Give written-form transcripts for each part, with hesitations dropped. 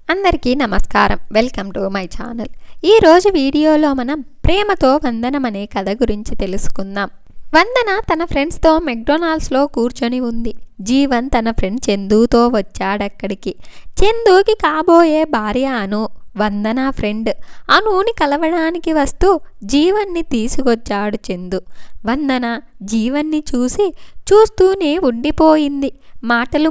అందరికీ నమస్కారం. Welcome to my channel. ఈరోజు వీడియోలో మనం ప్రేమతో వందనం అనే కథ గురించి తెలుసుకుందాం. వందన తన ఫ్రెండ్స్తో మెక్డొనాల్డ్స్లో కూర్చొని ఉంది. జీవన్ తన ఫ్రెండ్ చందుతో వచ్చాడక్కడికి. చందుకి కాబోయే భార్య అను. వందన ఫ్రెండ్ అనుని కలవడానికి వస్తూ జీవన్ని తీసుకొచ్చాడు చందు. వందన జీవన్ని చూస్తూనే ఉండిపోయింది.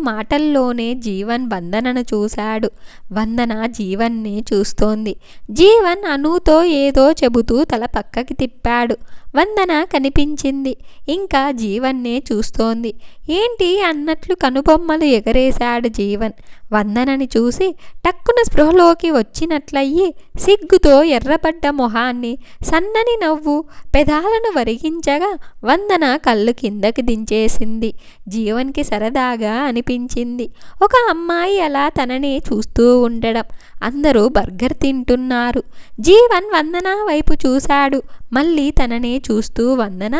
మాటల్లోనే జీవన్ వందనను చూశాడు. వందన జీవన్ని చూస్తోంది. జీవన్ అనుతో ఏదో చెబుతూ తల పక్కకి తిప్పాడు. వందన కనిపించింది. ఇంకా జీవన్నే చూస్తోంది. ఏంటి అన్నట్లు కనుబొమ్మలు ఎగరేశాడు జీవన్. వందనని చూసి టక్కున స్పృహలోకి వచ్చినట్లయి సిగ్గుతో ఎర్రబడ్డ మొహాన్ని సన్నని నవ్వు పెదాలను వరిగించగా వందన కళ్ళు కిందకి దించేసింది. జీవన్కి సరదాగా అనిపించింది. ఒక అమ్మాయి అలా తననే చూస్తూ ఉండడం. అందరూ బర్గర్ తింటున్నారు. జీవన్ వందన వైపు చూశాడు. మళ్ళీ తననే చూస్తూ వందన.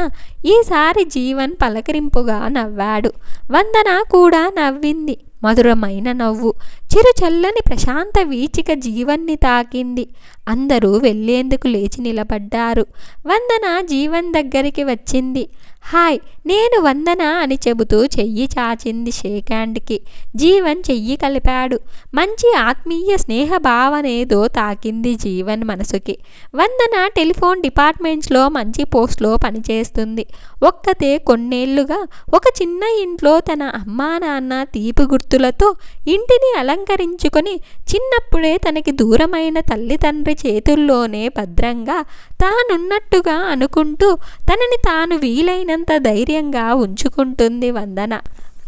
ఈసారి జీవన్ పలకరింపుగా నవ్వాడు. వందన కూడా నవ్వింది. మధురమైన నవ్వు చిరు చల్లని ప్రశాంత వీచిక జీవన్ని తాకింది. అందరూ వెళ్ళేందుకు లేచి నిలబడ్డారు. వందన జీవన్ దగ్గరికి వచ్చింది. హాయ్, నేను వందన అని చెబుతూ చెయ్యి చాచింది షేక్ హ్యాండ్కి. జీవన్ చెయ్యి కలిపాడు. మంచి ఆత్మీయ స్నేహ భావనేదో తాకింది జీవన్ మనసుకి. వందన టెలిఫోన్ డిపార్ట్మెంట్స్లో మంచి పోస్ట్లో పనిచేస్తుంది. ఒక్కతే కొన్నేళ్లుగా ఒక చిన్న ఇంట్లో తన అమ్మా నాన్న తీపి గుర్తులతో ఇంటిని అలంకరించుకొని చిన్నప్పుడే తనకి దూరమైన తల్లిదండ్రి చేతుల్లోనే భద్రంగా తానున్నట్టుగా అనుకుంటూ తనని తాను వీలైనంత ధైర్యంగా ఉంచుకుంటుంది వందన.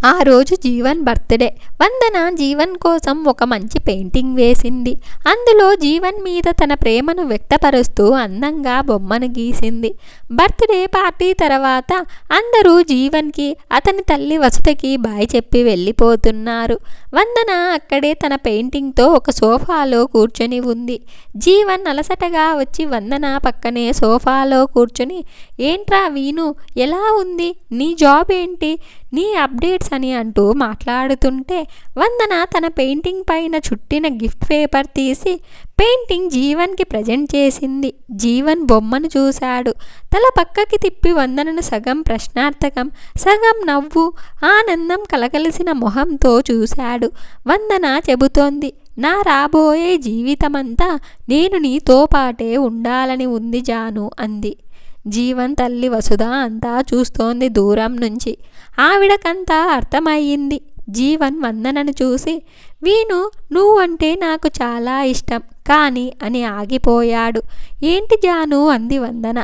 ఆ రోజు జీవన్ బర్త్డే. వందన జీవన్ కోసం ఒక మంచి పెయింటింగ్ వేసింది. అందులో జీవన్ మీద తన ప్రేమను వ్యక్తపరుస్తూ అందంగా బొమ్మను గీసింది. బర్త్డే పార్టీ తర్వాత అందరూ జీవన్కి అతని తల్లి వసుధకి బాయ్ చెప్పి వెళ్ళిపోతున్నారు. వందన అక్కడే తన పెయింటింగ్తో ఒక సోఫాలో కూర్చొని ఉంది. జీవన్ అలసటగా వచ్చి వందన పక్కనే సోఫాలో కూర్చొని, ఏంట్రా వీణు, ఎలా ఉంది, నీ జాబ్ ఏంటి, నీ అప్డేట్స్ అని అంటూ మాట్లాడుతుంటే వందన తన పెయింటింగ్ పైన చుట్టిన గిఫ్ట్ పేపర్ తీసి పెయింటింగ్ జీవన్కి ప్రజెంట్ చేసింది. జీవన్ బొమ్మను చూశాడు. తల పక్కకి తిప్పి వందనను సగం ప్రశ్నార్థకం సగం నవ్వు ఆనందం కలగలిసిన మొహంతో చూశాడు. వందన చెబుతోంది, నా రాబోయే జీవితమంతా నేను నీతో పాటే ఉండాలని ఉంది జాను అంది. జీవన్ తల్లి వసుధ అంతా చూస్తోంది దూరం నుంచి. ఆవిడకంతా అర్థమయ్యింది. జీవన్ వందనను చూసి, వీణు, నువ్వంటే నాకు చాలా ఇష్టం కానీ అని ఆగిపోయాడు. ఏంటి జాను అంది వందన.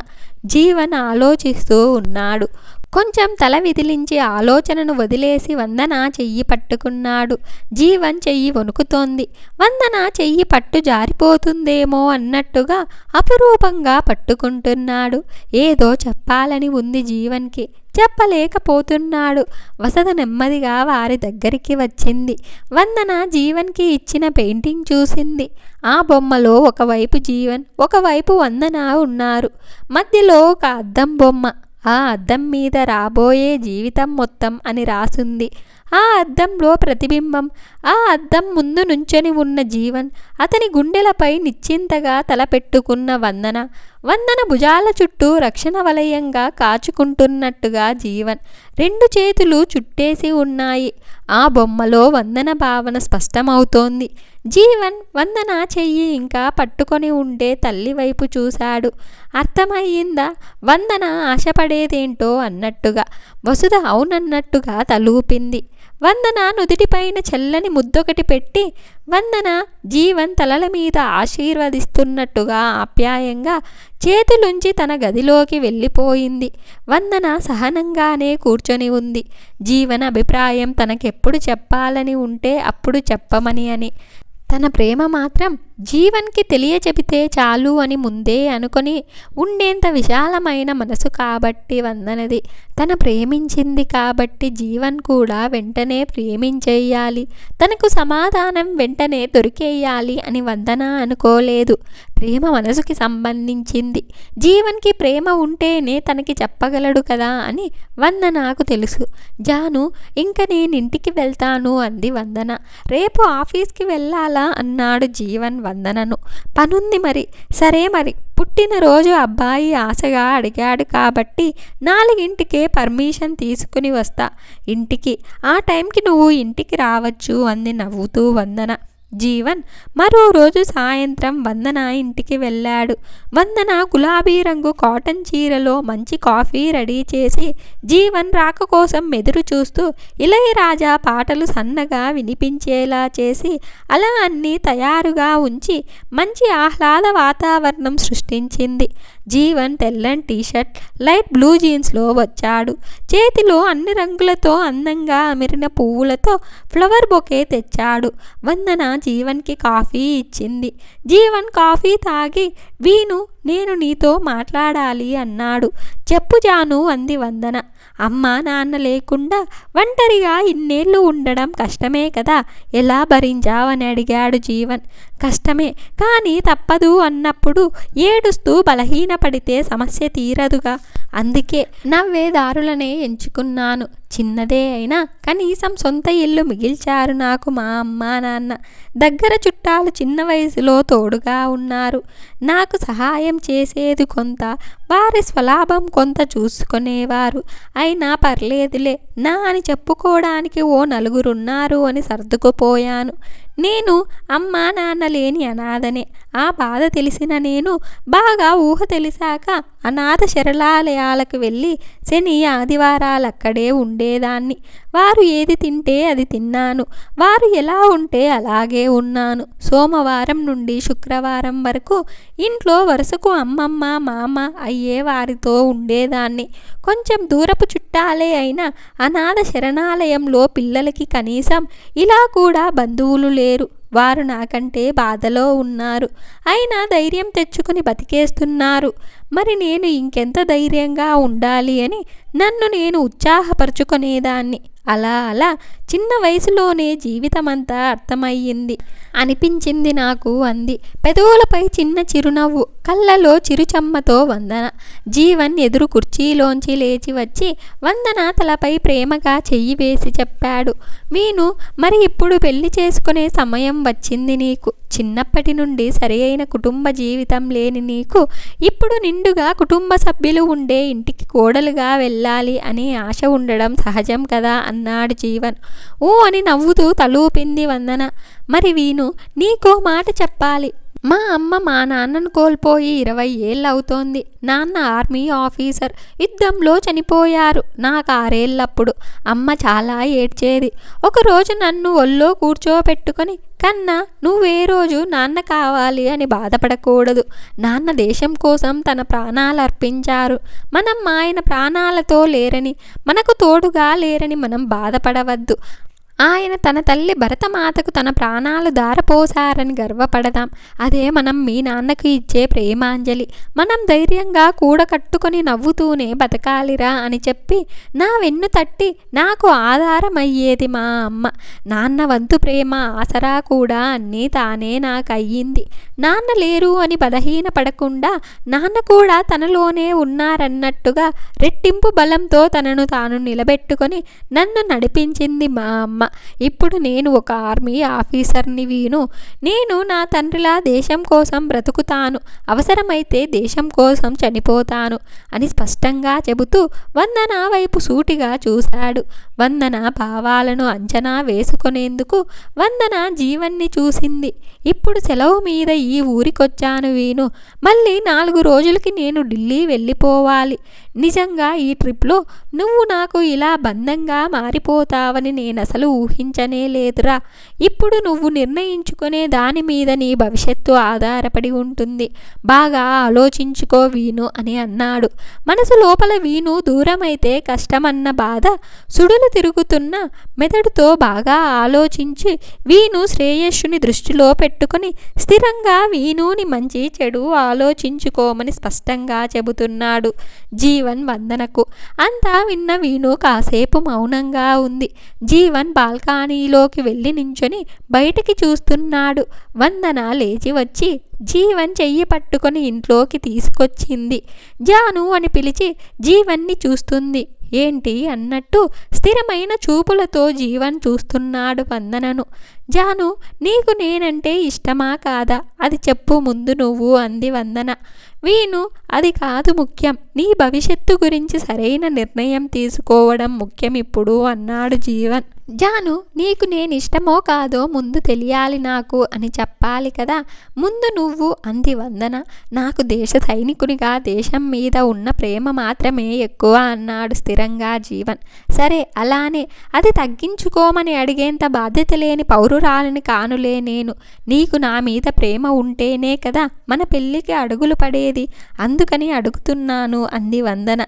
జీవన్ ఆలోచిస్తూ ఉన్నాడు. కొంచెం తల విదిలించి ఆలోచనను వదిలేసి వందన చెయ్యి పట్టుకున్నాడు. జీవన్ చెయ్యి వణుకుతోంది. వందన చెయ్యి పట్టు జారిపోతుందేమో అన్నట్టుగా అపురూపంగా పట్టుకుంటున్నాడు. ఏదో చెప్పాలని ఉంది జీవన్కి, చెప్పలేకపోతున్నాడు. వసద నెమ్మదిగా వారి దగ్గరికి వచ్చింది. వందన జీవన్కి ఇచ్చిన పెయింటింగ్ చూసింది. ఆ బొమ్మలో ఒకవైపు జీవన్, ఒకవైపు వందన ఉన్నారు. మధ్యలో ఒక అద్దం బొమ్మ. ఆ అద్దం మీద రాబోయే జీవితం మొత్తం అని రాసుంది. ఆ అద్దంలో ప్రతిబింబం. ఆ అద్దం ముందు నుంచొని ఉన్న జీవన్, అతని గుండెలపై నిశ్చింతగా తలపెట్టుకున్న వందన. వందన భుజాల చుట్టూ రక్షణ వలయంగా కాచుకుంటున్నట్టుగా జీవన్. రెండు చేతులు చుట్టేసి ఉన్నాయి. ఆ బొమ్మలో వందన భావన స్పష్టమవుతోంది. జీవన్ వందన చెయ్యి ఇంకా పట్టుకొని ఉండే తల్లి వైపు చూశాడు. అర్థమయ్యిందా? వందన ఆశపడేదేంటో అన్నట్టుగా. వసుధ అవునన్నట్టుగా తలూపింది. వందన నుదిటిపైన చల్లని ముద్దొకటి పెట్టి వందన జీవన్ తలల మీద ఆశీర్వదిస్తున్నట్టుగా ఆప్యాయంగా చేతులుంచి తన గదిలోకి వెళ్ళిపోయింది. వందన సహనంగానే కూర్చొని ఉంది. జీవన్ అభిప్రాయం తనకెప్పుడు చెప్పాలని ఉంటే అప్పుడు చెప్పమని అని. తన ప్రేమ మాత్రం జీవన్కి తెలియచెబితే చాలు అని ముందే అనుకొని ఉండేంత విశాలమైన మనసు కాబట్టి వందనది. తను ప్రేమించింది కాబట్టి జీవన్ కూడా వెంటనే ప్రేమించేయాలి, తనకు సమాధానం వెంటనే దొరికేయాలి అని వందన అనుకోలేదు. ప్రేమ మనసుకి సంబంధించింది. జీవన్కి ప్రేమ ఉంటేనే తనకి చెప్పగలడు కదా అని వందనకు తెలుసు. జాను, ఇంక నేనింటికి వెళ్తాను అంది వందన. రేపు ఆఫీస్కి వెళ్ళాలా అన్నాడు జీవన్ వందనను. పనుంది మరి. సరే మరి, పుట్టినరోజు అబ్బాయి ఆశగా అడిగాడు కాబట్టి 4ంటికే పర్మిషన్ తీసుకుని వస్తా ఇంటికి. ఆ టైంకి నువ్వు ఇంటికి రావచ్చు అంది నవ్వుతూ వందన. జీవన్ మరో రోజు సాయంత్రం వందన ఇంటికి వెళ్ళాడు. వందన గులాబీ రంగు కాటన్ చీరలో మంచి కాఫీ రెడీ చేసి జీవన్ రాక కోసం ఎదురు చూస్తూ ఇళయరాజా పాటలు సన్నగా వినిపించేలా చేసి అలా అన్నీ తయారుగా ఉంచి మంచి ఆహ్లాద వాతావరణం సృష్టించింది. జీవన్ తెల్లని టీషర్ట్, లైట్ బ్లూ జీన్స్లో వచ్చాడు. చేతిలో అన్ని రంగులతో అందంగా అమిరిన పువ్వులతో ఫ్లవర్ బొకే తెచ్చాడు. వందన జీవన్కి కాఫీ ఇచ్చింది. జీవన్ కాఫీ తాగి, వీణు, నేను నీతో మాట్లాడాలి అన్నాడు. చెప్పు జాను అంది వందన. అమ్మా నాన్న లేకుండా ఒంటరిగా ఇన్నేళ్ళు ఉండడం కష్టమే కదా, ఎలా భరించావని అడిగాడు జీవన్. కష్టమే, కానీ తప్పదు అన్నప్పుడు ఏడుస్తూ బలహీనపడితే సమస్య తీరదుగా. అందుకే నవ్వే దారులనే ఎంచుకున్నాను. చిన్నదే అయినా కనీసం సొంత ఇల్లు మిగిల్చారు నాకు మా అమ్మా నాన్న. దగ్గర చుట్టాలు చిన్న వయసులో తోడుగా ఉన్నారు. నాకు సహాయం చేసేది కొంత, వారి స్వలాభం కొంత చూసుకునేవారు. అయినా పర్లేదులే నా అని చెప్పుకోవడానికి ఓ నలుగురున్నారు అని సర్దుకుపోయాను. నేను అమ్మా నాన్న లేని అనాథనే. ఆ బాధ తెలిసిన నేను బాగా ఊహ తెలిసాక అనాథ శరణాలయాలకు వెళ్ళి శని ఆదివారాలు అక్కడే ఉండేదాన్ని. వారు ఏది తింటే అది తిన్నాను, వారు ఎలా ఉంటే అలాగే ఉన్నాను. సోమవారం నుండి శుక్రవారం వరకు ఇంట్లో వరుసకు అమ్మమ్మ మామ అయ్యే వారితో ఉండేదాన్ని. కొంచెం దూరపు చుట్టాలే అయినా అనాథ శరణాలయంలో పిల్లలకి కనీసం ఇలా కూడా బంధువులు లేరు. వారు నాకంటే బాధలో ఉన్నారు, అయినా ధైర్యం తెచ్చుకొని బతికేస్తున్నారు. మరి నేను ఇంకెంత ధైర్యంగా ఉండాలి అని నన్ను నేను ఉత్సాహపరుచుకునేదాన్ని. అలా అలా చిన్న వయసులోనే జీవితమంతా అర్థమయ్యింది అనిపించింది నాకు అంది. పెదవులపై చిన్న చిరునవ్వు, కళ్ళలో చిరుచమ్మతో వందన. జీవన్ ఎదురు కుర్చీలోంచి లేచి వచ్చి వందన తలపై ప్రేమగా చెయ్యి వేసి చెప్పాడు. వీణు, మరి ఇప్పుడు పెళ్లి చేసుకునే సమయం వచ్చింది నీకు. చిన్నప్పటి నుండి సరి అయిన కుటుంబ జీవితం లేని నీకు ఇప్పుడు నిండుగా కుటుంబ సభ్యులు ఉండే ఇంటికి కోడలుగా వెళ్ళాలి అనే ఆశ ఉండడం సహజం కదా అన్నాడు జీవన్. ఓ అని నవ్వుతూ తలూపింది వందన. మరి వీణు, నీకో మాట చెప్పాలి. మా అమ్మ మా నాన్నను కోల్పోయి 20 ఏళ్ళు అవుతోంది. నాన్న ఆర్మీ ఆఫీసర్, యుద్ధంలో చనిపోయారు. నాకు 6 ఏళ్ళప్పుడు. అమ్మ చాలా ఏడ్చేది. ఒకరోజు నన్ను ఒళ్ళో కూర్చోపెట్టుకొని, కన్నా నువ్వే రోజు నాన్న కావాలి అని బాధపడకూడదు. నాన్న దేశం కోసం తన ప్రాణాలు అర్పించారు. మనం ఆయన ప్రాణాలతో లేరని, మనకు తోడుగా లేరని మనం బాధపడవద్దు. ఆయన తన తల్లి భరతమాతకు తన ప్రాణాలు ధారపోశారని గర్వపడదాం. అదే మనం మీ నాన్నకు ఇచ్చే ప్రేమాంజలి. మనం ధైర్యంగా కూడకట్టుకొని నవ్వుతూనే బతకాలిరా అని చెప్పి నా వెన్ను తట్టి నాకు ఆధారం అయ్యేది మా అమ్మ. నాన్న వంతు ప్రేమ ఆసరా కూడా అన్నీ తానే నాకు అయ్యింది. నాన్న లేరు అని బలహీన పడకుండా నాన్న కూడా తనలోనే ఉన్నారన్నట్టుగా రెట్టింపు బలంతో తనను తాను నిలబెట్టుకొని నన్ను నడిపించింది మా అమ్మ. ఇప్పుడు నేను ఒక ఆర్మీ ఆఫీసర్ని వీణు. నేను నా తండ్రిలా దేశం కోసం బ్రతుకుతాను, అవసరమైతే దేశం కోసం చనిపోతాను అని స్పష్టంగా చెబుతూ వందన వైపు సూటిగా చూశాడు. వందన భావాలను అంచనా వేసుకునేందుకు వందన జీవన్ని చూసింది. ఇప్పుడు సెలవు మీద ఈ ఊరికొచ్చాను వీణు. మళ్ళీ 4 రోజులకి నేను ఢిల్లీ వెళ్ళిపోవాలి. నిజంగా ఈ ట్రిప్లో నువ్వు నాకు ఇలా బంధంగా మారిపోతావని నేను అసలు ఊహించనే లేదురా. ఇప్పుడు నువ్వు నిర్ణయించుకునే దాని మీద నీ భవిష్యత్తు ఆధారపడి ఉంటుంది. బాగా ఆలోచించుకో వీణు అని అన్నాడు. మనసు లోపల వీణు దూరమైతే కష్టమన్న బాధ సుడులు తిరుగుతున్న మెదడుతో బాగా ఆలోచించి వీణు శ్రేయస్సుని దృష్టిలో పెట్టుకుని స్థిరంగా వీణుని మంచి చెడు ఆలోచించుకోమని స్పష్టంగా చెబుతున్నాడు జీవన్ వందనకు. అంతా విన్న వీణు కాసేపు మౌనంగా ఉంది. జీవన్ బాల్కనీలోకి వెళ్ళి నించొని బయటికి చూస్తున్నాడు. వందన లేచి వచ్చి జీవన్ చెయ్యి పట్టుకొని ఇంట్లోకి తీసుకొచ్చింది. జాను అని పిలిచి జీవన్ని చూస్తుంది. ఏంటి అన్నట్టు స్థిరమైన చూపులతో జీవన్ చూస్తున్నాడు వందనను. జాను, నీకు నేనంటే ఇష్టమా కాదా అది చెప్పు ముందు నువ్వు అంది వందన. వీణు, అది కాదు ముఖ్యం, నీ భవిష్యత్తు గురించి సరైన నిర్ణయం తీసుకోవడం ముఖ్యం ఇప్పుడు అన్నాడు జీవన్. జాను, నీకు నేను ఇష్టమో కాదో ముందు తెలియాలి నాకు అని చెప్పాలి కదా, ముందు నువ్వు అంది వందన. నాకు దేశ సైనికునిగా దేశం మీద ఉన్న ప్రేమ మాత్రమే ఎక్కువ అన్నాడు స్థిరంగా జీవన్. సరే అలానే, అది తగ్గించుకోమని అడిగేంత బాధ్యత లేని పౌరురాలని కానులే నేను. నీకు నా మీద ప్రేమ ఉంటేనే కదా మన పెళ్ళికి అడుగులు పడేది, అందుకని అడుగుతున్నాను అంది వందన.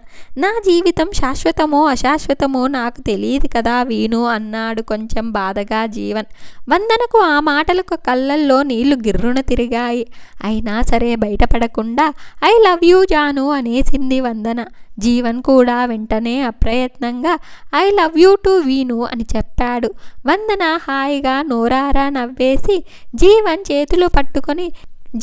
నా జీవితం శాశ్వతమో అశాశ్వతమో నాకు తెలియదు కదా వీణు అన్నాడు కొంచెం బాధగా జీవన్. వందనకు ఆ మాటలకు కళ్ళల్లో నీళ్లు గిర్రున తిరిగాయి. అయినా సరే బయటపడకుండా ఐ లవ్ యూ జాను అనేసింది వందన. జీవన్ కూడా వెంటనే అప్రయత్నంగా ఐ లవ్ యూ టు వీణు అని చెప్పాడు. వందన హాయిగా నోరారా నవ్వేసి జీవన్ చేతులు పట్టుకొని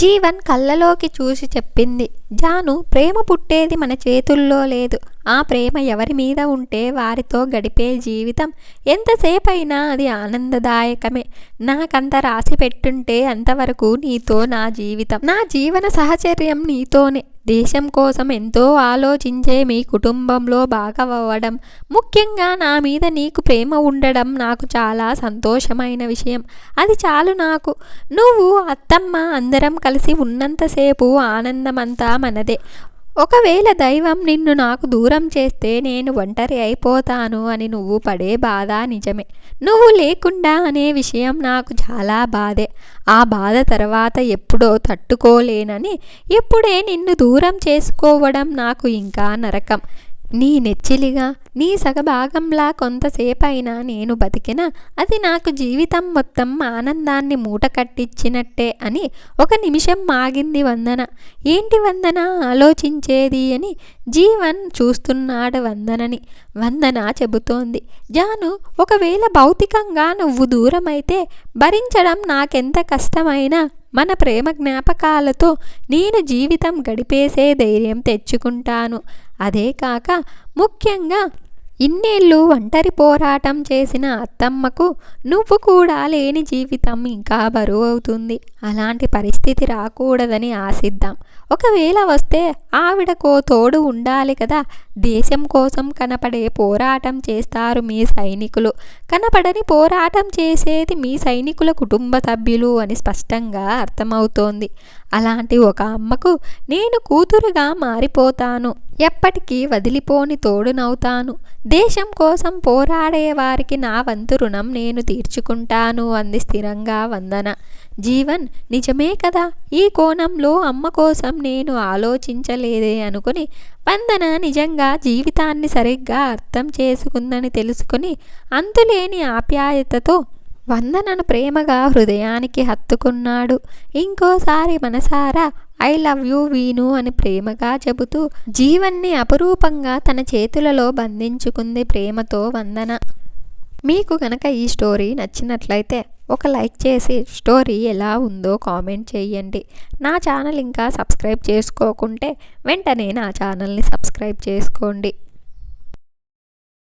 జీవన్ కళ్ళలోకి చూసి చెప్పింది. జాను, ప్రేమ పుట్టేది మన చేతుల్లో లేదు. ఆ ప్రేమ ఎవరి మీద ఉంటే వారితో గడిపే జీవితం ఎంతసేపైనా అది ఆనందదాయకమే. నాకంత రాసి పెట్టుంటే అంతవరకు నీతో నా జీవితం, నా జీవన సహచర్యం నీతోనే. దేశం కోసం ఎంతో ఆలోచించే మీ కుటుంబంలో భాగమవ్వడం, ముఖ్యంగా నా మీద నీకు ప్రేమ ఉండడం నాకు చాలా సంతోషమైన విషయం. అది చాలు నాకు. నువ్వు, అత్తమ్మ అందరం కలిసి ఉన్నంతసేపు ఆనందమంతా మనదే. ఒకవేళ దైవం నిన్ను నాకు దూరం చేస్తే నేను ఒంటరి అయిపోతాను అని నువ్వు పడే బాధ నిజమే. నువ్వు లేకుండా అనే విషయం నాకు చాలా బాధే. ఆ బాధ తర్వాత ఎప్పుడో తట్టుకోలేనని ఎప్పుడే నిన్ను దూరం చేసుకోవడం నాకు ఇంకా నరకం. నీ నెచ్చిలిగా, నీ సగభాగంలా కొంతసేపైనా నేను బతికినా అది నాకు జీవితం మొత్తం ఆనందాన్ని మూట కట్టించినట్టే అని ఒక నిమిషం ఆగింది వందన. ఏంటి వందన ఆలోచించేది అని జీవన్ చూస్తున్నాడు వందనని. వందన చెబుతోంది. జాను, ఒకవేళ భౌతికంగా నువ్వు దూరమైతే భరించడం నాకెంత కష్టమైనా మన ప్రేమ జ్ఞాపకాలతో నేను జీవితం గడిపేసే ధైర్యం తెచ్చుకుంటాను. అదే కాక ముఖ్యంగా ఇన్నేళ్ళు ఒంటరి పోరాటం చేసిన అత్తమ్మకు నువ్వు కూడా లేని జీవితం ఇంకా బరువు అవుతుంది. అలాంటి పరిస్థితి రాకూడదని ఆశిద్దాం. ఒకవేళ వస్తే ఆవిడకో తోడు ఉండాలి కదా. దేశం కోసం కనపడే పోరాటం చేస్తారు మీ సైనికులు, కనపడని పోరాటం చేసేది మీ సైనికుల కుటుంబ సభ్యులు అని స్పష్టంగా అర్థమవుతోంది. అలాంటి ఒక అమ్మకు నేను కూతురుగా మారిపోతాను. ఎప్పటికీ వదిలిపోని తోడునవుతాను. దేశం కోసం పోరాడే వారికి నా వంతు రుణం నేను తీర్చుకుంటాను అంది స్థిరంగా వందన. జీవన్, నిజమే కదా, ఈ కోణంలో అమ్మ కోసం నేను ఆలోచించలేదే అనుకుని వందన నిజంగా జీవితాన్ని సరిగ్గా అర్థం చేసుకుందని తెలుసుకుని అంతులేని ఆప్యాయతతో వందనను ప్రేమగా హృదయానికి హత్తుకున్నాడు. ఇంకోసారి మనసారా ఐ లవ్ యూ వీణు అని ప్రేమగా చెబుతూ జీవన్ని అపురూపంగా తన చేతులలో బంధించుకుంది ప్రేమతో వందన. మీకు కనుక ఈ స్టోరీ నచ్చినట్లయితే ఒక లైక్ చేసి స్టోరీ ఎలా ఉందో కామెంట్ చేయండి. నా ఛానల్ ఇంకా సబ్స్క్రైబ్ చేసుకోకుంటే వెంటనే నా ఛానల్ని సబ్స్క్రైబ్ చేసుకోండి.